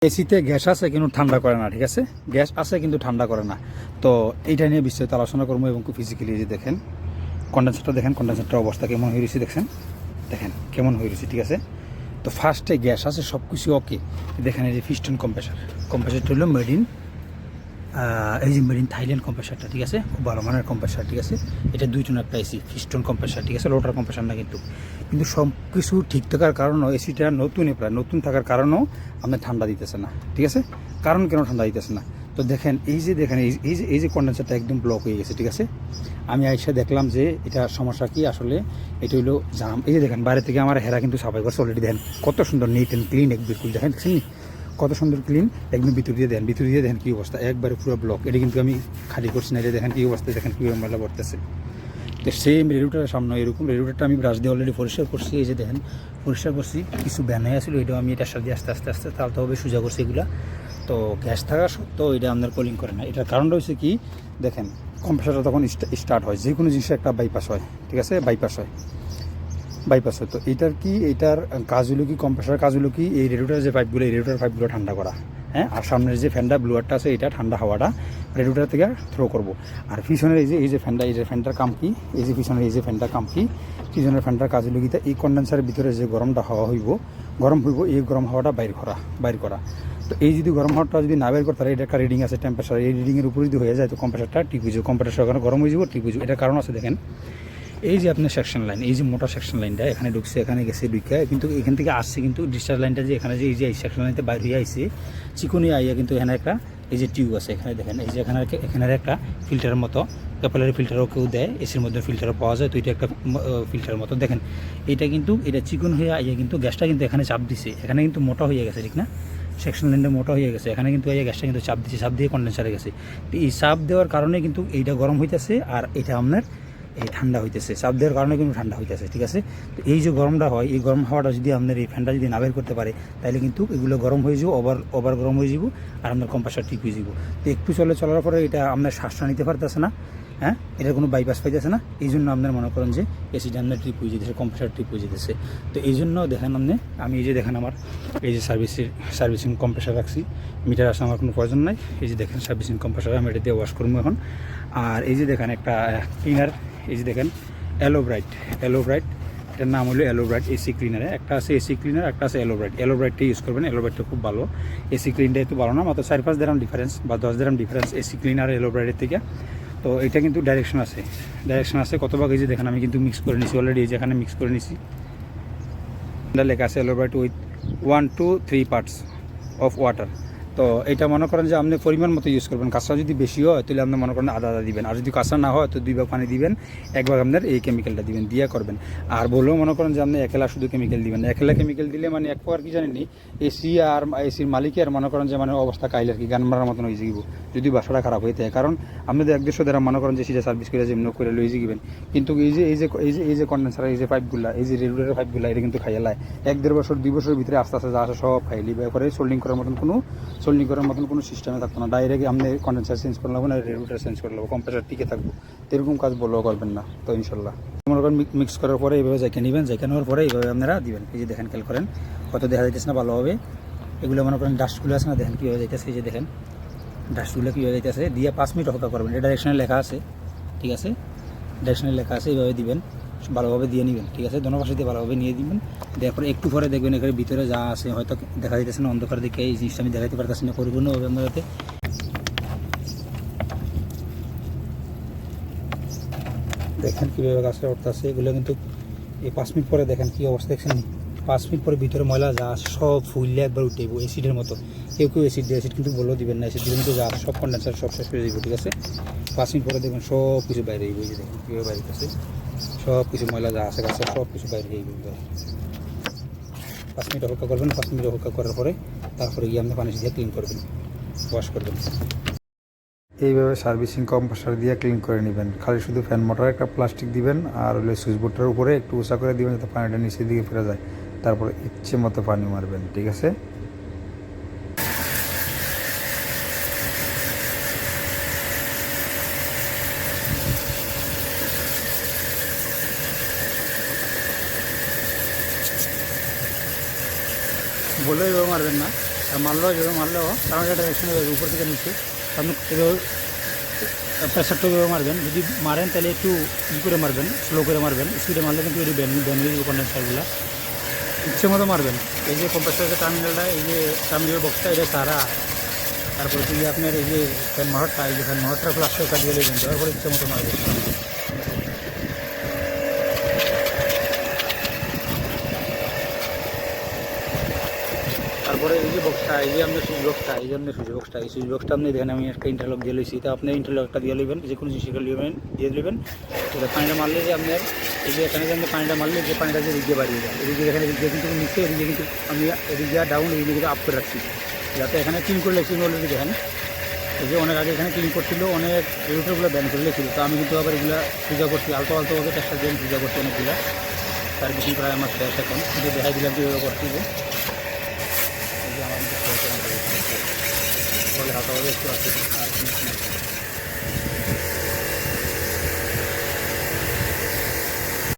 এসিতে গ্যাস আছে কিন্তু ঠান্ডা করে না, ঠিক আছে? গ্যাস আছে কিন্তু ঠান্ডা করে না। তো এইটা নিয়ে বিস্তারিত আলোচনা করবো এবং ফিজিক্যালি যে দেখেন কন্ডেন্সারটা, দেখেন কন্ডেন্সারটার অবস্থা কেমন হয়ে রয়েছে, দেখেন কেমন হয়ে রয়েছে, ঠিক আছে? তো ফার্স্টে গ্যাস আছে, সব কিছু ওকে। দেখেন এই যে পিস্টন কম্প্রেসারটা হলো এই যে মেড ইন থাইল্যান্ড কম্প্রেসারটা, ঠিক আছে? খুব ভালো মানের কম্প্রেসার, ঠিক আছে? এটা 2 টন একটা এসি পিস্টন কম্প্রেসার, ঠিক আছে? রোটার কম্প্রেসার না কিন্তু সব কিছু ঠিক থাকার কারণও এসিটা প্রায় নতুন থাকার কারণেও আপনার ঠান্ডা দিতেছে না, ঠিক আছে? কারণ কেন ঠান্ডা দিতেছে না? তো দেখেন এই যে কন্ডেন্সারটা একদম ব্লক হয়ে গেছে, ঠিক আছে? আমি আইসা দেখলাম যে এটা সমস্যা কি আসলে। এটা হলো জাম। এই যে দেখেন বাইরে থেকে আমার হেরা কিন্তু সাফাই করছে অলরেডি। দেখেন কত সুন্দর নিট অ্যান্ড ক্লিন, বিলকুল দেখেন কত সুন্দর ক্লিন, একদম ভিতর দিয়ে দেখেন কী অবস্থা, একবারে পুরো ব্লক। এটা কিন্তু আমি খালি করছি না, এটা দেখেন কী অবস্থা, দেখেন কীভাবে ময়লা পড়তেছে। তো সেম রেডিওটারের সামনে এরকম, রেডিওটারটা আমি ব্রাশ দিয়ে অলরেডি পরিষ্কার করছি। এই যে দেখেন পরিষ্কার করছি, কিছু ব্যানাই আসলে এটাও আমি এটার সাথে আস্তে তালতে হবে সোজা করছি এগুলা। তো গ্যাস থাকা সত্ত্বেও এটা আপনার কলিং করে না। এটার কারণটা হচ্ছে কি, দেখেন কম্প্রেসারটা তখন স্টার্ট হয়, যে কোনো জিনিসের একটা বাইপাস হয়, ঠিক আছে? বাইপাস হয়। তো এটার কাজ হলো কি, কম্প্রেসার কাজ হলো কি, এই রেডিওটার যে পাইপগুলো, এই রেডিওটার পাইপগুলো ঠান্ডা করা, হ্যাঁ। আর সামনের যে ফ্যানটা ব্লুয়ারটা আছে, এটা ঠান্ডা হাওয়াটা রেডিওটার থেকে থ্রো করবো। আর পিছনের এই যে ফ্যানটার কাম কি, এই যে পিছনের এই যে ফ্যানটার কাম কি, পিছনের ফ্যানটার কাজ হলো কি, এই কন্ডেন্সারের ভিতরে যে গরমটা হাওয়া গরম হইব, এই গরম হাওয়াটা বাইর করা। তো এই যদি গরম হাওয়াটা যদি না বের করতে, এটা একটা রিডিং আছে টেম্পারেচার, এই রিডিংয়ের উপরে যদি হয়ে যায় তো কম্প্রেসারটা ঠিক হয়ে যাবে, কম্প্রেসার গরম হয়ে যাবো, ঠিক হয়ে যাবে। এটার কারণ আছে, দেখেন এই যে আপনার সেকশন লাইন, এই যে মোটা সেকশন লাইনটা এখানে ঢুকছে, এখানে গেছে ঢুকে, কিন্তু এখান থেকে আসছে কিন্তু ডিসচার্জ লাইনটা যে এখানে যে এই যে এই সেকশন লাইনটা বাইরে হয়ে আইছে চিকনি আইয়া, কিন্তু এখানে একটা এই যে টিউব আছে, এখানে দেখেন এই যে এখানে একটা ফিল্টারের মতো, ক্যাপিলারি ফিল্টারও কেউ দেয়, এসির মধ্যে ফিল্টারও পাওয়া যায়। তো এটা একটা ফিল্টারের মতো, দেখেন এটা চিকন হয়ে আইয়া কিন্তু গ্যাসটা কিন্তু এখানে চাপ দিছে, এখানে কিন্তু মোটা হয়ে গেছে, ঠিক না? সেকশন লাইনটা মোটা হয়ে গেছে, এখানে কিন্তু এই গ্যাসটা কিন্তু চাপ দিয়ে কন্ডেন্সারে গেছে। তো এই চাপ দেওয়ার কারণে কিন্তু এইটা গরম হইতেছে, আর এটা আপনার এই ঠান্ডা হইতেছে, চাপ দেওয়ার কারণে কিন্তু ঠান্ডা হইতেছে, ঠিক আছে? তো এই যে গরমটা হয়, এই গরম হাওয়াটা যদি আপনার এই ফ্যানটা যদি না বের করতে পারে, তাহলে কিন্তু এগুলো গরম হয়ে যাবো, ওভার গরম হয়ে যাব, আর আপনার কম্প্রেসার ঠিক হয়ে যাব। তো একটু চলার পরে এটা আপনার শ্বাসটা নিতে পারতেছে না, হ্যাঁ, এটার কোনো বাইপাস পাইতেছে না। এই জন্য আপনার মনে করেন যে এসিটা আপনার ট্রিপ হয়ে যেতেছে, কম্প্রেসার ট্রিপ হয়ে যেতেছে। তো এই জন্য দেখেন আমি এই যে দেখেন আমার এই যে সার্ভিসিং কম্প্রেসার রাখছি, মিটার আসা আমার কোনো প্রয়োজন নাই। এই যে দেখেন সার্ভিসিং কম্প্রেসার, আমি এটা দিয়ে ওয়াশ করবো এখন। আর এই যে দেখেন একটা ক্লিনার, এই যে দেখেন অ্যালোব্রাইট, এটার নাম হলো অ্যালোব্রাইট এসি ক্লিনারে। একটা আছে এসি ক্লিনার, একটা আছে অ্যালোব্রাইটটা ইউজ করবেন। অ্যালোব্রাইটটা খুব ভালো, এসি ক্লিনটা একটু ভালো না, মাত্র 4-5 দিরহাম ডিফারেন্স বা 10 দিরহাম ডিফারেন্স এসি ক্লিনার অ্যালোব্রাইটের থেকে। তো এটা কিন্তু ডাইরেকশন আছে কত ভাগ, এই যে দেখেন আমি কিন্তু মিক্স করে নিছি অলরেডি, এই যে এখানে মিক্স করে নিছি। এটা লেখা আছে অ্যালোব্রাইট with 1 to 3 parts of water. তো এটা মনে করেন যে আপনি পরিমাণ মতো ইউজ করবেন। কাঁচা যদি বেশি হয় তাহলে আপনি মনে করেন আদা দিবেন, আর যদি কাঁচা না হয় তো 2 ভাগ পানি দিবেন, 1 ভাগ আপনার এই কেমিক্যালটা দিবেন, দিয়া করবেন। আর বলেও মনে করেন যে আপনি একলা শুধু কেমিক্যাল দিবেন, একলা কেমিক্যাল দিলে মানে এক প্রকার কি জানেননি, এসি আর এসির মালিকের মনে করেন যে মানে অবস্থা কাইলে আর কি গান মারার মতন হয়ে যাইব যদি বাসাটা খারাপ হয়ে থাকে। কারণ আপনি তো 1-1.5 দ্বারা মনে করেন যে সেটা সার্ভিস করে যেমন করে লয়ে যাবেন, কিন্তু এই যে কন্ডেন্সার, এই যে পাইপগুলা, এই যে রেগুলেটর পাইপগুলা, এটা কিন্তু খাইয়া লাই 1-1.5 বছর 2 বছরের ভিতরে আস্তে যা আসে সব খাইলি করে সোল্ডিং করার মতন কোনো সিস্টেমে থাকতো না। ডাইরেক্ট আপনি কন্ডেন্সার চেঞ্জ করে নেবো না, রেগুলেটর চেঞ্জ করে নেবো, কম্প্রেসার টিকে থাকবো। তো এরকম কাজ বলেও করবেন না। তো ইনশাল্লাহ মনে করেন মিক্স করার পরে এইভাবে নেবেন, নেওয়ার পরে এইভাবে আপনারা দিবেন। এই যে দেখেন খেয়াল করেন কত দেখা যাইতেছে না ভালোভাবে। এগুলো মনে করেন ডাস্টগুলো আছে না, দেখেন কীভাবে যাইতেছে, এই যে দেখেন ডাস্টগুলো কীভাবে যাইতেছে, দিয়ে 5 মিনিট অপেক্ষা করবেন। এটা ডাইরেকশনে লেখা আছে, ঠিক আছে? ডাইরেকশনে লেখা আছে, এইভাবে দিবেন, ভালোভাবে দিয়ে নেবেন, ঠিক আছে? দোনো পাশে দিয়ে ভালোভাবে নিয়ে দিবেন। দেওয়ার পরে একটু পরে দেখবেন এখানে ভিতরে যা আছে হয়তো দেখা যাইতেছে না, অন্ধকার দেখে এই জিনিসটা আমি দেখাতে পারতেছি না পরিপূর্ণভাবে আপনার হাতে। দেখেন কীভাবে গাছটা উঠতেছে। এগুলো কিন্তু এই 5 মিনিট পরে দেখেন কী অবস্থা, দেখছেন 5 মিনিট পরে ভিতরে ময়লা যা সব ফুললে একবার উঠে যাবো অ্যাসিডের মতো। কেউ অ্যাসিড কিন্তু বলেও দিবেন না, অ্যাসিড দিলে কিন্তু যা সব কন্ডেন্সার সব শেষ হয়ে যাবো, ঠিক আছে? 5 মিনিট পরে দেখবেন সব কিছু বাইরে যাবো, এই যে দেখেন কীভাবে বাইরে আছে, সব কিছু ময়লা যা আছে গাছের সব কিছু বাইরে যাইব। 5 মিনিট অপেক্ষা করবেন। 5 মিনিট অপেক্ষা করার পরে তারপরে গিয়ে আপনি পানি দিয়ে ক্লিন করবেন, ওয়াশ করবেন। এইভাবে সার্ভিসিং কম্প্রেসার দিয়ে ক্লিন করে নেবেন। খালি শুধু ফ্যান মোটর একটা প্লাস্টিক দিবেন, আর হলে সুইচ বোর্ডটার উপরে একটু উঁচা করে দিবেন যাতে পানিটা নিচের দিকে ফিরে যায়। তারপরে ইচ্ছে মতো পানি মারবেন, ঠিক আছে? বলে এইভাবে মারবেন না। আর মারলেও যেভাবে মারলেও কারণ এটা ডাইরেকশন হবে উপর থেকে নিচে আপনি এভাবে প্রেশারটা এভাবে মারবেন, যদি মারেন তাহলে একটু করে মারবেন, স্লো করে মারবেন, স্পিডে মারলে কিন্তু এটি ব্যান হয়ে যাবে কন্ডেন্সারগুলো। ইচ্ছে মতো মারবেন। এই যে কম্প্রেসারের টার্মিনালটা, এই যে টার্মিনাল বক্সটা, এটা তারা, তারপরে কি আপনার এই যে ফ্যান মোটরটা, এই যে ফ্যান মোটরটা প্লাস একটা দিয়ে নেবেন, দেওয়ার পরে ইচ্ছে মতো মারবেন। তারপরে এই যে বক্সটা, এই যে আপনার সুইচ বক্সটা, এই যে আপনার সুইচ বক্সটা, এই সুইচ বক্সটা আপনি দেখেন আমি একটা ইন্টারলক দিয়ে লইছি, তো আপনি ইন্টারলকটা দিয়ে নেবেন, যে কোনো জিনিসটা দিয়ে দেবেন। এটা পানিটা মারলে যে আপনার এই যে এখানে যে আপনি পানিটা মারলে যে পানিটা যে এদিকে বাড়িয়ে যায়, এদিকে এখানে এদিকে কিন্তু নিচে, এদিকে কিন্তু আমি এদিকে ডাউন, এদিকে কিন্তু আপ করে রাখছি, যাতে এখানে ক্লিন করে লেগেছি অলরেডি দেখেন। এই যে অনেক আগে এখানে ক্লিন করছিল, অনেক রেগুলেটরগুলো ব্যান করে লেগেছিল, তো আমি কিন্তু আবার এগুলো পূজা করছি, আলতোভাবে চেষ্টা দিয়ে পূজা করছি অনেকগুলো, তার বেশি প্রায় আমার শেষ এখন, কিন্তু দেখাই দিলাম কীভাবে করছি। যে এই যে আমার কিন্তু শেষ বলে হালকাভাবে একটু আছে আর